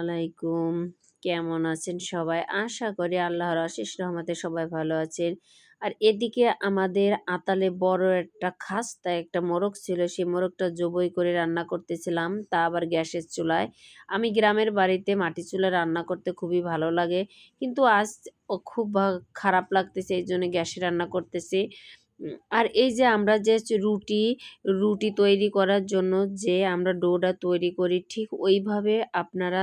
আলাইকুম। কেমন আছেন সবাই? আশা করি আল্লাহর অশেষ রহমতে সবাই ভালো আছেন। আর এদিকে আমাদের আতালে বড় একটা খাস্তা একটা মোরগ ছিল। সেই মোরগটা জবাই করে রান্না করতেছিলাম, তা আবার গ্যাসের চুলায়। আমি গ্রামের বাড়িতে মাটির চুলায় রান্না করতে খুবই ভালো লাগে। কিন্তু আজ খুব খারাপ লাগতেছে, এইজন্য গ্যাসে রান্না করতেছি। আর এই যে আমরা যে রুটি তৈরি করার জন্য যে আমরা ডোটা তৈরি করি, ঠিক ওইভাবে আপনারা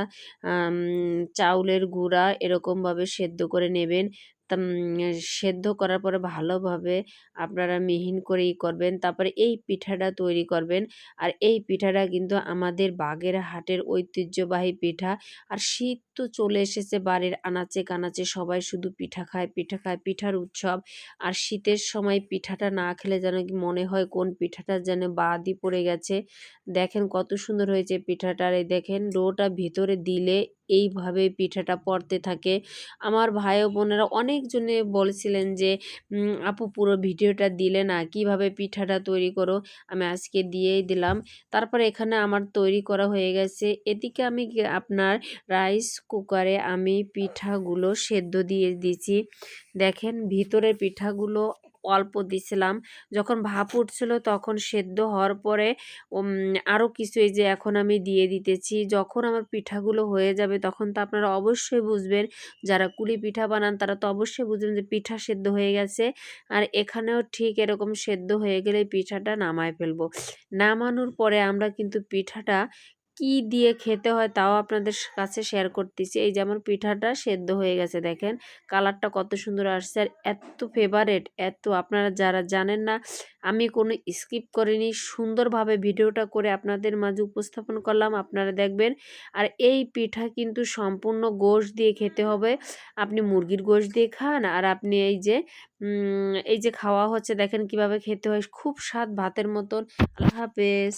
চাউলের গুঁড়া এরকমভাবে সেদ্ধ করে নেবেন। সেদ্ধ করার পরে ভালোভাবে আপনারা মিহিন করে করবেন। তারপরে এই পিঠাটা তৈরি করবেন। আর এই পিঠাটা কিন্তু আমাদের বাগেরহাটের ঐতিহ্যবাহী পিঠা। আর শীত তো চলে এসেছে, বাড়ির আনাচে কানাচে সবাই শুধু পিঠা খায়, পিঠা খায়, পিঠার উৎসব। আর শীতের সময় পিঠাটা না খেলে যেন কি মনে হয় কোন পিঠাটা যেন বাদই পড়ে গেছে। দেখেন কত সুন্দর হয়েছে পিঠাটার। এই দেখেন ডোটা ভিতরে দিলে এইভাবে পিঠাটা পড়তে থাকে। আমার ভাই ও বোনেরা অনেকজনে বলছিলেন যে আপু পুরো ভিডিওটা দিলে না, কিভাবে পিঠাটা তৈরি করো। আমি আজকে দিয়েই দিলাম। তারপরে এখানে আমার তৈরি করা হয়ে গেছে। এদিকে আমি আপনার রাইস কুকারে আমি পিঠাগুলো সেদ্ধ দিয়ে দিছি। দেখেন ভিতরের পিঠাগুলো অল্প দিছিলাম, যখন ভাপ উঠছিল তখন সেদ্ধ হওয়ার পরে আরও কিছু এই যে এখন আমি দিয়ে দিতেছি। যখন আমার পিঠাগুলো হয়ে যাবে তখন তো আপনারা অবশ্যই বুঝবেন, যারা কুলি পিঠা বানান তারা তো অবশ্যই বুঝবেন যে পিঠা সেদ্ধ হয়ে গেছে। আর এখানেও ঠিক এরকম সেদ্ধ হয়ে গেলে পিঠাটা নামায় ফেলবো। নামানোর পরে আমরা কিন্তু পিঠাটা কি দিয়ে খেতে হয় তাও আপনাদের কাছে শেয়ার করতেছি। এই যে আমার পিঠাটা সেদ্ধ হয়ে গেছে, দেখেন কালারটা কত সুন্দর আসছে। আর এত ফেভারেট, এত আপনারা যারা জানেন না, আমি কোনো স্কিপ করিনি, সুন্দরভাবে ভিডিওটা করে আপনাদের মাঝে উপস্থাপন করলাম, আপনারা দেখবেন। আর এই পিঠা কিন্তু সম্পূর্ণ গোশ দিয়ে খেতে হবে। আপনি মুরগির গোশ দিয়ে খান, আর আপনি এই যে খাওয়া হচ্ছে, দেখেন কিভাবে খেতে হয়, খুব স্বাদ ভাতের মতন। আল্লাহ হাফেজ।